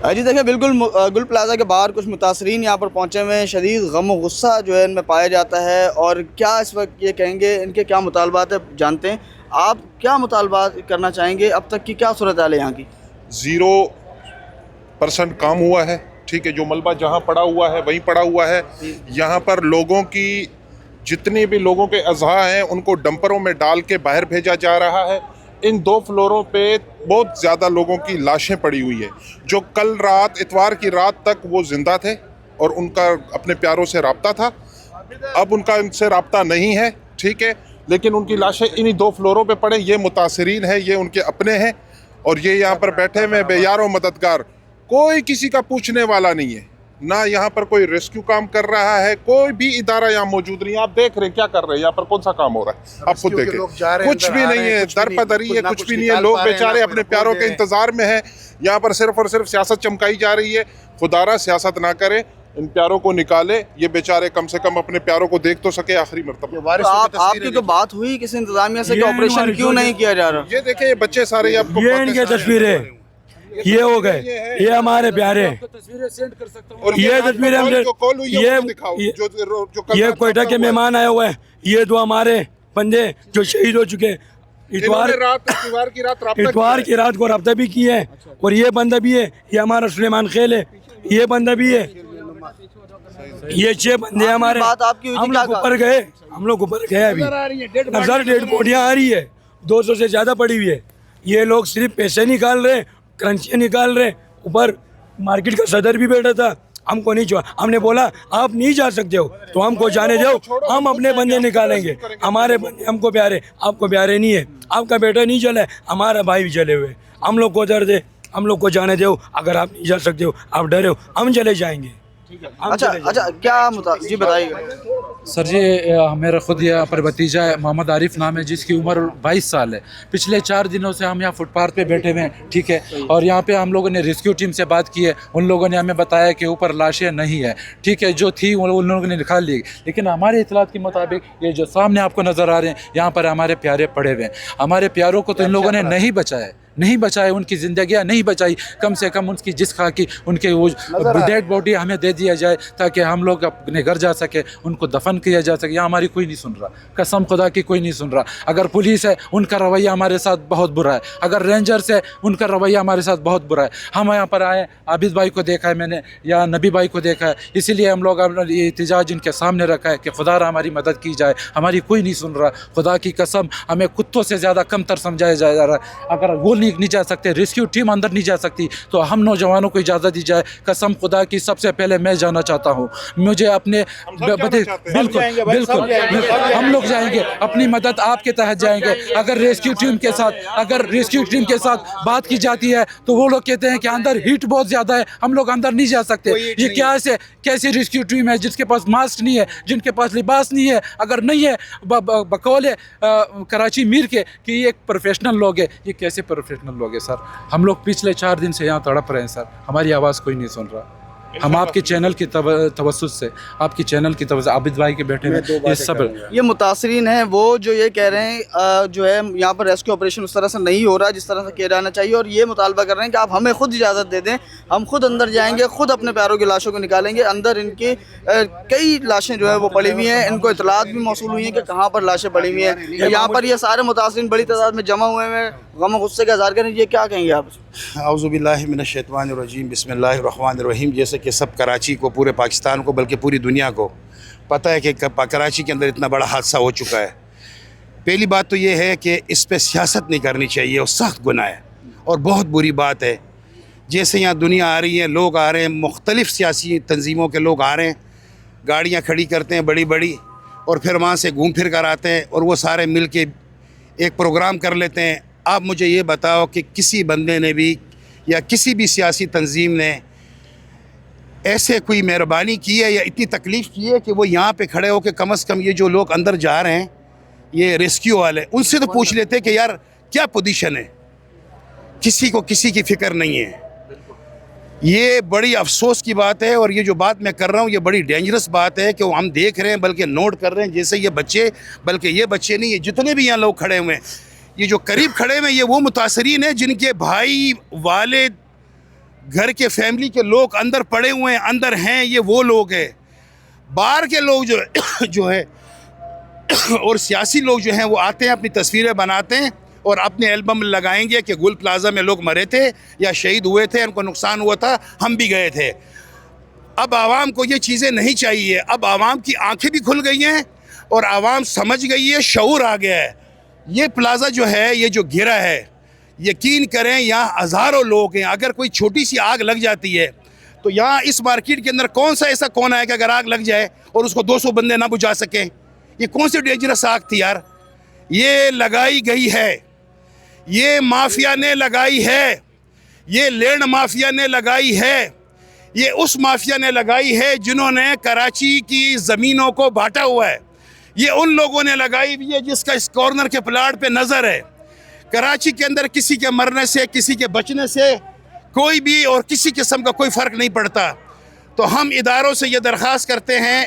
جی دیکھیں بالکل گل پلازا کے باہر کچھ متاثرین یہاں پر پہنچے ہوئے ہیں. شدید غم و غصہ جو ہے ان میں پایا جاتا ہے. اور کیا اس وقت یہ کہیں گے, ان کے کیا مطالبات ہیں جانتے ہیں. آپ کیا مطالبات کرنا چاہیں گے؟ اب تک کی کیا صورتحال ہے یہاں کی؟ 0% کام ہوا ہے. ٹھیک ہے, جو ملبہ جہاں پڑا ہوا ہے وہیں پڑا ہوا ہے. یہاں پر لوگوں کی جتنے بھی لوگوں کے اعضاء ہیں ان کو ڈمپروں میں ڈال کے باہر بھیجا جا رہا ہے. ان 2 فلوروں پہ بہت زیادہ لوگوں کی لاشیں پڑی ہوئی ہیں جو کل رات اتوار کی رات تک وہ زندہ تھے اور ان کا اپنے پیاروں سے رابطہ تھا. اب ان کا ان سے رابطہ نہیں ہے. ٹھیک ہے, لیکن ان کی لاشیں انہی 2 فلوروں پہ پڑے. یہ متاثرین ہیں, یہ ان کے اپنے ہیں اور یہ یہاں پر بیٹھے ہوئے بے یار و مددگار. کوئی کسی کا پوچھنے والا نہیں ہے, نہ یہاں پر کوئی ریسکیو کام کر رہا ہے, کوئی بھی ادارہ یہاں موجود نہیں ہے. آپ دیکھ رہے ہیں کیا کر رہے ہیں یہاں پر, کون سا کام ہو رہا ہے آپ خود دیکھیں. کچھ بھی نہیں ہے, در پدری ہے, کچھ بھی نہیں ہے. لوگ بیچارے اپنے پیاروں کے انتظار میں ہیں. یہاں پر صرف اور صرف سیاست چمکائی جا رہی ہے. خدا را سیاست نہ کرے, ان پیاروں کو نکالے. یہ بیچارے کم سے کم اپنے پیاروں کو دیکھ تو سکے آخری مرتبہ. آپ کی تو بات ہوئی کسی انتظامیہ سے کہ آپریشن کیوں نہیں کیا جا رہا؟ یہ دیکھیں, یہ بچے سارے آپ کو, یہ ان کی تصویریں, یہ ہو گئے, یہ ہمارے پیارے. اور یہ تصویریں یہ کوئٹہ کے مہمان آئے ہوئے ہیں. یہ 2 ہمارے بندے جو شہید ہو چکے, اتوار کی رات کو رابطہ بھی کیے ہیں. اور یہ بندہ بھی ہے, یہ ہمارا سلیمان خیل ہے, یہ بندہ بھی ہے. یہ 6 بندے ہمارے. ہم لوگ اوپر گئے ابھی نظر ڈیڈ بوڈیاں آ رہی ہے, 200 سے زیادہ پڑی ہوئی ہے. یہ لوگ صرف پیسے نکال رہے, کرنسی نکال رہے. اوپر مارکیٹ کا صدر بھی بیٹھا تھا, ہم کو نہیں چھوڑا. ہم نے بولا آپ نہیں جا سکتے ہو تو ہم کو جانے دو, ہم اپنے بندے نکالیں گے. ہمارے بندے ہم کو پیارے, آپ کو پیارے نہیں ہے. آپ کا بیٹا نہیں چلا ہے, ہمارا بھائی بھی چلے ہوئے. ہم لوگ کو درد ہے, ہم لوگ کو جانے دو. اگر آپ نہیں جا سکتے ہو, آپ ڈرے ہو, ہم چلے جائیں گے. اچھا کیا جی بتائیے گا سر. جی میرا خود یہ پر بھتیجا ہے, محمد عارف نام ہے, جس کی عمر 22 سال ہے. پچھلے 4 دنوں سے ہم یہاں فٹ پاتھ پہ بیٹھے ہوئے ہیں. ٹھیک ہے, اور یہاں پہ ہم لوگوں نے ریسکیو ٹیم سے بات کی ہے. ان لوگوں نے ہمیں بتایا کہ اوپر لاشیں نہیں ہے. ٹھیک ہے, جو تھی ان لوگوں نے نکال لی. لیکن ہمارے اطلاعات کے مطابق یہ جو سامنے آپ کو نظر آ رہے ہیں, یہاں پر ہمارے پیارے پڑے ہوئے ہیں. ہمارے پیاروں کو تو ان لوگوں نے نہیں بچایا, ان کی زندگیاں نہیں بچائی. کم سے کم ان کی جس خاکی ان کے وہ ڈیڈ باڈی ہمیں دے دیا جائے تاکہ ہم لوگ اپنے گھر جا سکے, ان کو دفن کیا جا سکے. یہاں ہماری کوئی نہیں سن رہا, قسم خدا کی کوئی نہیں سن رہا. اگر پولیس ہے ان کا رویہ ہمارے ساتھ بہت برا ہے, اگر رینجرز ہے ان کا رویہ ہمارے ساتھ بہت برا ہے. ہم یہاں پر آئے, عابد بھائی کو دیکھا ہے میں نے, یا نبی بھائی کو دیکھا ہے, اسی لیے ہم لوگ یہ احتجاج ان کے سامنے رکھا ہے کہ خدا را ہماری مدد کی جائے. ہماری کوئی نہیں سن رہا. خدا کی قسم ہمیں کتوں سے زیادہ کم تر سمجھایا جا رہا ہے. اگر وہ نہیں جا سکتے, ریسکیو ٹیم اندر نہیں جا سکتی, تو ہم نوجوانوں کو اجازت دی جائے. قسم خدا کی سب سے پہلے میں جانا چاہتا ہوں. مجھے اپنے بالکل ہم لوگ جائیں گے, اپنی مدد آپ کے تحت جائیں گے. اگر ریسکیو ٹیم کے ساتھ بات کی جاتی ہے تو وہ لوگ کہتے ہیں کہ اندر ہیٹ بہت زیادہ ہے, ہم لوگ اندر نہیں جا سکتے. یہ کیا کیسی ریسکیو ٹیم ہے جس کے پاس ماسک نہیں ہے, جن کے پاس لباس نہیں ہے؟ اگر نہیں ہے بقول کراچی میر کے کہ یہ ایک پروفیشنل لوگ ہے, یہ کیسے پروفیشنل لوگ ہیں سر؟ ہم لوگ پچھلے 4 دن سے یہاں تڑپ رہے ہیں سر, ہماری آواز کوئی نہیں سن رہا. ہم آپ کے چینل کی توسط سے, آپ کی چینل کی توسط, عابد بھائی کے بیٹھے میں یہ سب یہ متاثرین ہیں وہ جو یہ کہہ رہے ہیں جو ہے یہاں پر ریسکیو آپریشن اس طرح سے نہیں ہو رہا جس طرح سے کیا جانا چاہیے, اور یہ مطالبہ کر رہے ہیں کہ آپ ہمیں خود اجازت دے دیں, ہم خود اندر جائیں گے, خود اپنے پیاروں کی لاشوں کو نکالیں گے. اندر ان کی کئی لاشیں جو ہے وہ پڑی ہوئی ہیں, ان کو اطلاعات بھی موصول ہوئی ہیں کہ کہاں پر لاشیں پڑی ہوئی ہیں. یہاں پر یہ سارے متاثرین بڑی تعداد میں جمع ہوئے ہیں, غم و غصے کا اظہار کریں. یہ کیا کہیں گے آپ؟ اعوذ باللہ من الشیطان الرجیم, بسم اللہ الرحمن الرحیم. جیسے کہ سب کراچی کو, پورے پاکستان کو, بلکہ پوری دنیا کو پتہ ہے کہ کراچی کے اندر اتنا بڑا حادثہ ہو چکا ہے. پہلی بات تو یہ ہے کہ اس پہ سیاست نہیں کرنی چاہیے, اور سخت گناہ ہے اور بہت بری بات ہے. جیسے یہاں دنیا آ رہی ہے, لوگ آ رہے ہیں, مختلف سیاسی تنظیموں کے لوگ آ رہے ہیں, گاڑیاں کھڑی کرتے ہیں بڑی بڑی, اور پھر وہاں سے گھوم پھر کر آتے ہیں, اور وہ سارے مل کے ایک پروگرام کر لیتے ہیں. آپ مجھے یہ بتاؤ کہ کسی بندے نے بھی یا کسی بھی سیاسی تنظیم نے ایسے کوئی مہربانی کی ہے یا اتنی تکلیف کی ہے کہ وہ یہاں پہ کھڑے ہو کے کم از کم یہ جو لوگ اندر جا رہے ہیں, یہ ریسکیو والے, ان سے تو پوچھ لیتے کہ یار کیا پوزیشن ہے؟ کسی کو کسی کی فکر نہیں ہے. یہ بڑی افسوس کی بات ہے, اور یہ جو بات میں کر رہا ہوں یہ بڑی ڈینجرس بات ہے کہ وہ ہم دیکھ رہے ہیں بلکہ نوٹ کر رہے ہیں. جیسے یہ بچے, بلکہ یہ بچے نہیں, یہ جتنے بھی یہاں لوگ کھڑے ہوئے ہیں, یہ جو قریب کھڑے ہوئے ہیں, یہ وہ متاثرین ہیں جن کے بھائی, والد, گھر کے فیملی کے لوگ اندر پڑے ہوئے ہیں, اندر ہیں, یہ وہ لوگ ہیں. باہر کے لوگ جو ہے اور سیاسی لوگ جو ہیں وہ آتے ہیں, اپنی تصویریں بناتے ہیں اور اپنے البم لگائیں گے کہ گل پلازا میں لوگ مرے تھے یا شہید ہوئے تھے, ان کو نقصان ہوا تھا, ہم بھی گئے تھے. اب عوام کو یہ چیزیں نہیں چاہیے. اب عوام کی آنکھیں بھی کھل گئی ہیں اور عوام سمجھ گئی ہے, شعور آ گیا ہے. یہ پلازا جو ہے, یہ جو گرا ہے, یقین کریں یہاں ہزاروں لوگ ہیں. اگر کوئی چھوٹی سی آگ لگ جاتی ہے تو یہاں اس مارکیٹ کے اندر کون سا ایسا کونا ہے کہ اگر آگ لگ جائے اور اس کو 200 بندے نہ بجھا سکیں؟ یہ کون سی ڈینجرس آگ تھی یار؟ یہ لگائی گئی ہے, یہ مافیا نے لگائی ہے, یہ لینڈ مافیا نے لگائی ہے, یہ اس مافیا نے لگائی ہے جنہوں نے کراچی کی زمینوں کو بانٹا ہوا ہے. یہ ان لوگوں نے لگائی ہوئی ہے جس کا اس کارنر کے پلاٹ پہ نظر ہے. کراچی کے اندر کسی کے مرنے سے, کسی کے بچنے سے کوئی بھی اور کسی قسم کا کوئی فرق نہیں پڑتا. تو ہم اداروں سے یہ درخواست کرتے ہیں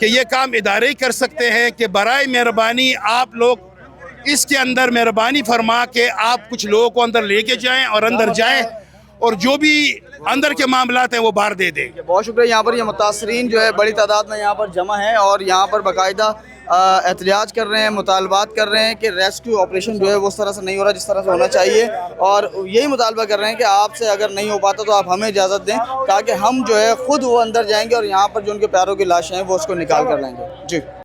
کہ یہ کام ادارے ہی کر سکتے ہیں کہ برائے مہربانی آپ لوگ اس کے اندر مہربانی فرما کے آپ کچھ لوگوں کو اندر لے کے جائیں اور اندر جائیں اور جو بھی اندر کے معاملات ہیں وہ باہر دے دیں. بہت شکریہ. یہاں پر یہ متاثرین جو ہے بڑی تعداد میں یہاں پر جمع ہیں اور یہاں پر باقاعدہ احتجاج کر رہے ہیں, مطالبات کر رہے ہیں کہ ریسکیو آپریشن جو ہے وہ اس طرح سے نہیں ہو رہا جس طرح سے ہونا چاہیے, اور یہی مطالبہ کر رہے ہیں کہ آپ سے اگر نہیں ہو پاتا تو آپ ہمیں اجازت دیں تاکہ ہم جو ہے خود وہ اندر جائیں گے اور یہاں پر جو ان کے پیاروں کی لاشیں ہیں وہ اس کو نکال کر لیں گے. جی.